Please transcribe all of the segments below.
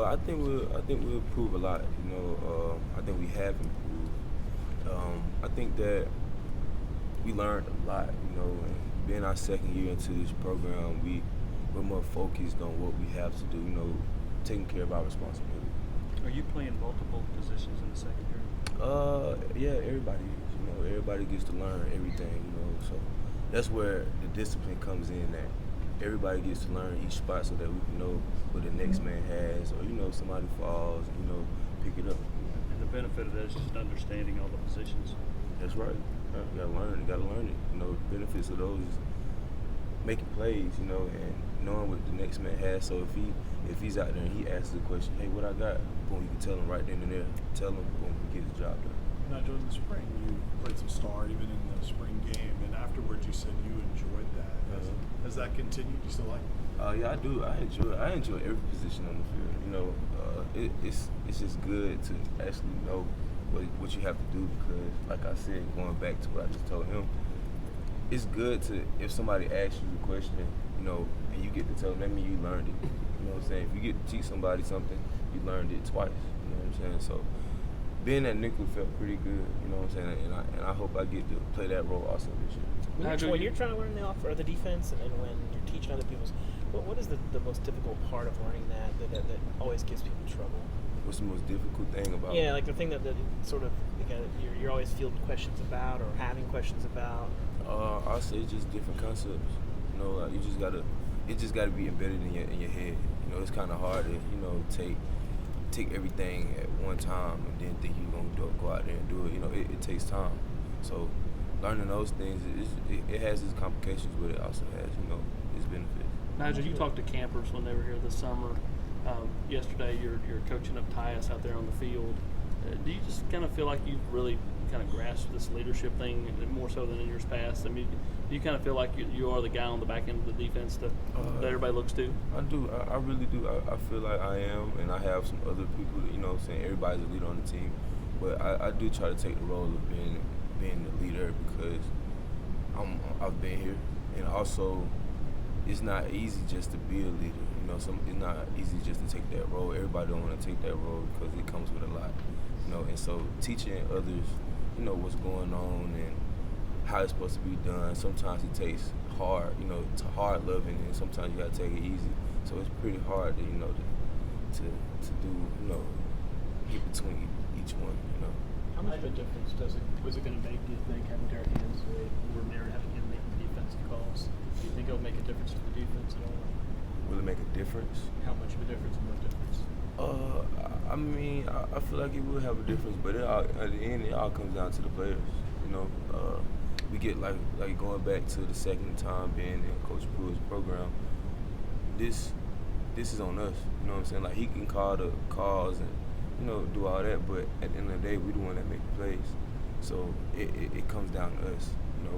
I think we'll improve a lot. I think we have improved. I think that we learned a lot. And being our second year into this program, we're more focused on what we have to do. Taking care of our responsibility. Are you playing multiple positions in the secondary? Yeah, everybody is. Everybody gets to learn everything. So that's where the discipline comes in. That everybody gets to learn each spot so that we can know what the next man has, or somebody falls, pick it up. And the benefit of that is just understanding all the positions. That's right. You gotta learn. You gotta learn it. The benefits of those is making plays. And knowing what the next man has. So if he's out there and he asks the question, hey, what I got? Boom, you can tell him right then and there. Tell him, boom, he gets the job done. Nigel, in the spring, you played some star even in the spring game, and afterwards you said you enjoyed that. Has that continued? Do you still like it? Yeah, I do. I enjoy every position on the field. It's just good to actually know what you have to do because, like I said, going back to what I just told him, it's good to if somebody asks you the question, and you get to tell them, that means you learned it. You know what I'm saying? If you get to teach somebody something, you learned it twice. You know what I'm saying? So being at nickel felt pretty good. You know what I'm saying? And I hope I get to play that role also this year. When you're trying to learn the defense, and when you're teaching other people, what is the most difficult part of learning that always gives people trouble? What's the most difficult thing about it? Yeah, like the thing that sort of you're always fielding questions about or having questions about. I'll say just different concepts. Like it just gotta be embedded in your head. It's kind of hard to take everything at one time and then think you're gonna go out there and do it. It takes time. So learning those things, it has its complications, but it also has its benefits. Nigel, you talked to campers when they were here this summer. Yesterday, you're coaching up Tyus out there on the field. Do you just kind of feel like you've really kind of grasped this leadership thing more so than in years past? I mean, do you kind of feel like you are the guy on the back end of the defense that everybody looks to? I do. I really do. I feel like I am, and I have some other people that, saying everybody's a leader on the team. But I do try to take the role of being the leader because I've been here, and also it's not easy just to be a leader. It's not easy just to take that role. Everybody don't want to take that role because it comes with a lot. And so teaching others, what's going on and how it's supposed to be done. Sometimes it takes hard, it's hard loving, and sometimes you gotta take it easy. So it's pretty hard to, to do, get between each one. How much of a difference was it going to make? Do you think having Derek Hands who were there having him making defensive calls? Do you think it'll make a difference to the defense at all? Will it make a difference? How much of a difference and what difference? I feel like it will have a difference, but at the end, it all comes down to the players. We get like going back to the second time being in Coach Pruitt's program. This is on us. You know what I'm saying? Like he can call the calls and do all that, but at the end of the day, we the one that make the plays. So it comes down to us.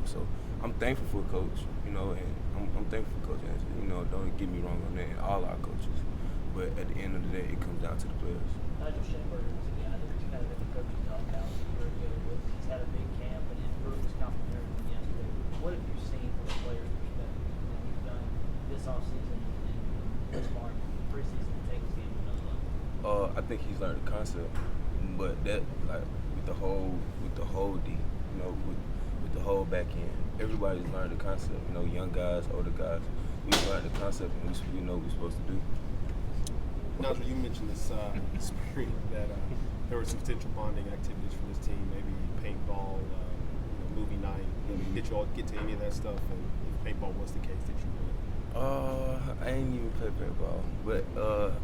So I'm thankful for Coach. And I'm thankful for Coach Anthony. Don't get me wrong on that, and all our coaches. But at the end of the day, it comes down to the players. Nigel Schenberger was a guy that was kind of in the coaching doghouse a year ago. He's had a big camp, and his group was complimentary from yesterday. What have you seen from a player's perspective that he's done this offseason and this far in preseason to take his game to another level? I think he's learned the concept, but that with the whole D, with the whole back end, everybody's learned the concept. Young guys, older guys, we've learned the concept, and we know what we're supposed to do. Nigel, you mentioned this spring that there were some potential bonding activities for this team, maybe paintball, movie night. Did you all get to any of that stuff? And if paintball was the case, did you really? I ain't even play paintball, but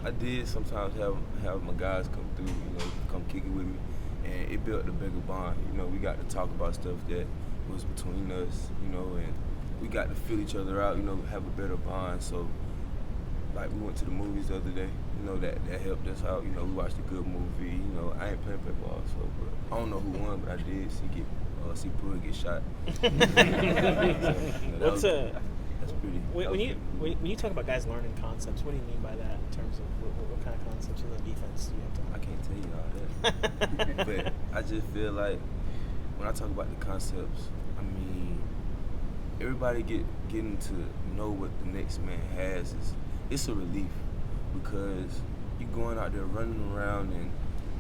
I did sometimes have my guys come through, come kick it with me, and it built a bigger bond. We got to talk about stuff that was between us, and we got to feel each other out, have a better bond. So, like we went to the movies the other day, that helped us out. We watched a good movie. I ain't playing paintball, so but I don't know who won, but I did see Pruitt get shot. So, that's pretty. When you talk about guys learning concepts, what do you mean by that in terms of what kind of concepts in the defense do you have to? I can't tell you all that, but I just feel like when I talk about the concepts, everybody getting to know what the next man has it's a relief because you going out there running around and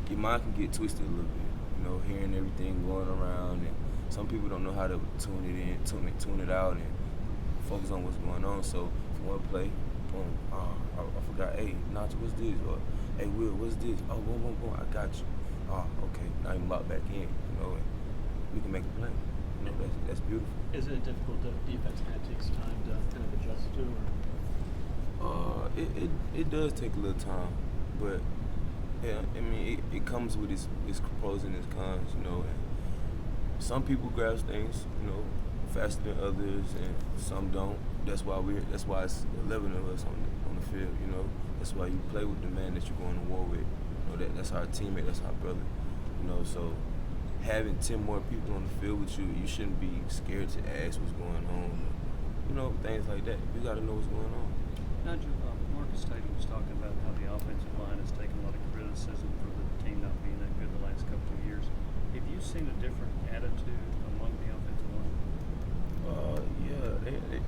your mind can get twisted a little bit, you know, hearing everything going around, and some people don't know how to tune it in, tune it out, and focus on what's going on. So if you want to play, boom, I forgot, hey, Nigel, what's this? Or, hey, Will, what's this? Oh, boom, boom, boom, I got you. Okay, now you lock back in, you know, and we can make a play. You know, that's beautiful. Is it a difficult defense that takes time to kind of adjust to? Or? It does take a little time, but yeah, I mean, it comes with its pros and its cons, you know. And some people grasp things, you know, faster than others, and some don't. That's why it's 11 of us on the field, you know. That's why you play with the man that you're going to war with. You know, that's our teammate, that's our brother, you know. So having 10 more people on the field with you, you shouldn't be scared to ask what's going on, you know, things like that. You got to know what's going on. Nigel, Marcus Tatum was talking about how the offensive line has taken a lot of criticism for the team not being that good the last couple of years. Have you seen a different attitude among the offensive line? Yeah,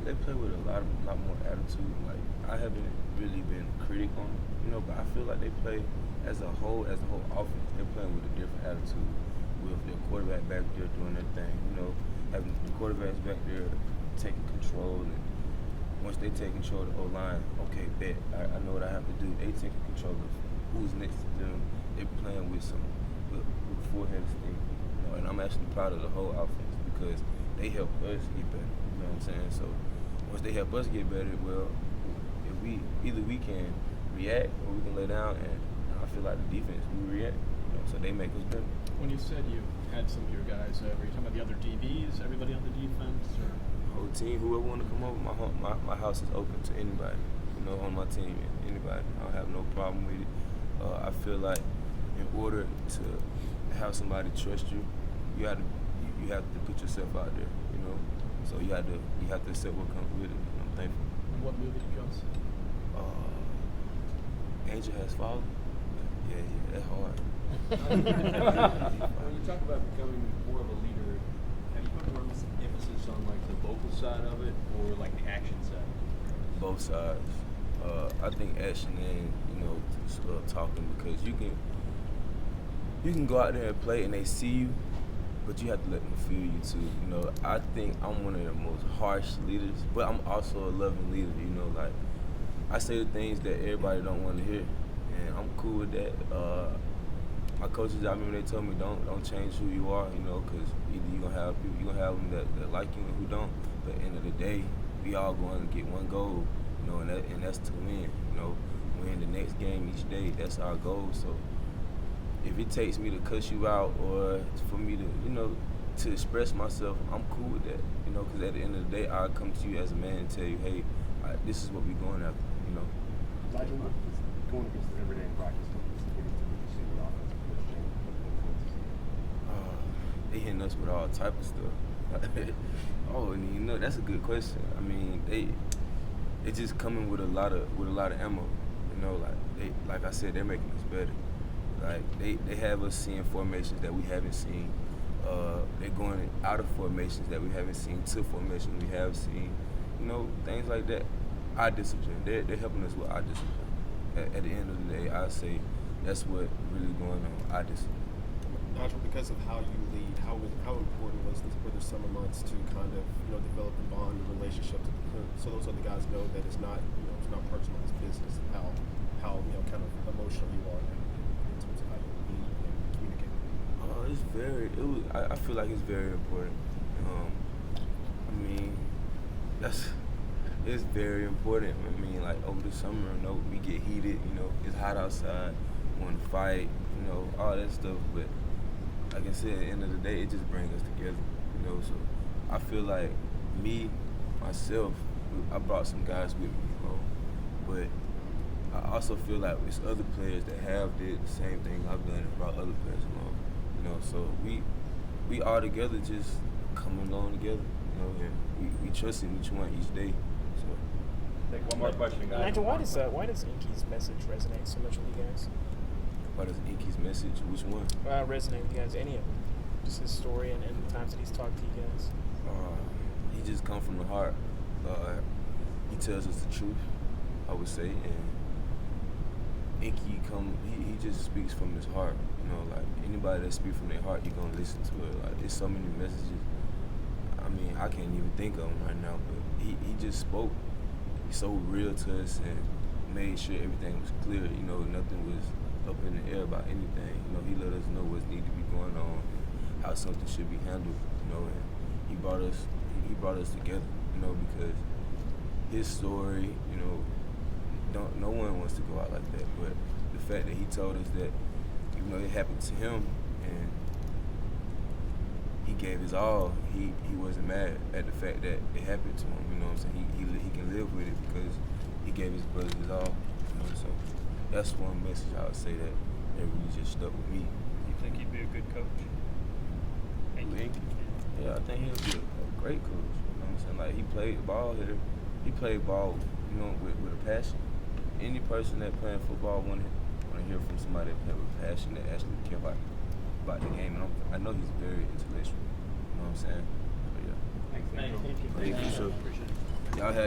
they play with a lot more attitude. Like, I haven't really been a critic on them, you know, but I feel like they play as a whole offense. They're playing with a different attitude, with their quarterback back there doing their thing, you know, having the quarterbacks back there taking control, and once they take control of the O-line, okay, bet, I know what I have to do. They taking control of who's next to them. They're playing with full head of steam. You know, and I'm actually proud of the whole offense because they help us get better. You know what I'm saying? So once they help us get better, well, if we can react or we can lay down, and I feel like the defense, we react. You know, so they make us better. When you said you had some of your guys, were you talking about the other DBs, everybody on the defense, or? Whole team, whoever want to come over, my house is open to anybody, you know, on my team, anybody. I don't have no problem with it. I feel like in order to have somebody trust you, you have to put yourself out there, you know. So you have to accept what comes with it. And I'm thankful. And what movie did you go see? Angel Has Fallen. Yeah, that's hard. When you talk about becoming more of a leader, have you put more emphasis on like the vocal side of it or like the action side? Both sides. I think action and, you know, talking, because you can go out there and play and they see you, but you have to let them feel you too. You know, I think I'm one of the most harsh leaders, but I'm also a loving leader. You know, like, I say the things that everybody don't want to hear, and I'm cool with that. My coaches, I remember they told me don't change who you are, you know, because either you're gonna have them that like you and who don't. But at the end of the day, we all going to get one goal, you know, and that's to win. You know, win the next game each day. That's our goal. So if it takes me to cuss you out or for me to, you know, to express myself, I'm cool with that. You know, because at the end of the day, I'll come to you as a man and tell you, hey, this is what we're going after. You know. Nigel, going against the everyday practice, they hitting us with all type of stuff. Oh, and you know, that's a good question. I mean, they just coming with a lot of ammo. You know, like I said, they're making us better. Like they have us seeing formations that we haven't seen. They're going out of formations that we haven't seen to formations we have seen. You know, things like that. Our discipline. They're helping us with our discipline. At the end of the day, I say that's what really going on. Our discipline. Nigel, because of how you lead, how important were the summer months to kind of, you know, develop a bond, a relationship, so those other guys know that it's not personal, it's business. How you know, kind of emotional you are in terms of how you lead and communicate. I feel like it's very important. I mean, it's very important. I mean, like over the summer, you know, we get heated. You know, it's hot outside. We want to fight. You know, all that stuff, but like I said, at the end of the day, it just brings us together, you know. So I feel like myself, I brought some guys with me, you know, but I also feel like it's other players that have did the same thing I've done and brought other players along, you know. So we all together just coming along together, you know, and we trust in each one each day. So take one more question, guys. Nigel, why does Inky's message resonate so much with you guys? Why does Inky's message? Which one? Resonate with you guys? Any of them? Just his story and the times that he's talked to you guys. He just come from the heart. He tells us the truth, I would say, and Inky he just speaks from his heart. You know, like anybody that speaks from their heart, you're gonna listen to it. Like there's so many messages. I mean, I can't even think of them right now, but he just spoke so real to us and made sure everything was clear. You know, nothing was up in the air about anything. You know, he let us know what needed to be going on and how something should be handled. You know, and he brought us together. You know, because his story, you know, no one wants to go out like that. But the fact that he told us that, you know, it happened to him and he gave his all. He wasn't mad at the fact that it happened to him. You know what I'm saying? He can live with it because he gave his brothers his all. You know, so that's one message I would say that really just stuck with me. You think he'd be a good coach? Inky? Yeah, I think he'll be a great coach. You know what I'm saying? Like he played ball here. He played ball, you know, with a passion. Any person that playing football want to hear from somebody that play with passion, that actually care about the game. And I know he's very intellectual. You know what I'm saying? So, yeah. Thanks, Nigel. Thank you, sir. Appreciate it. Y'all had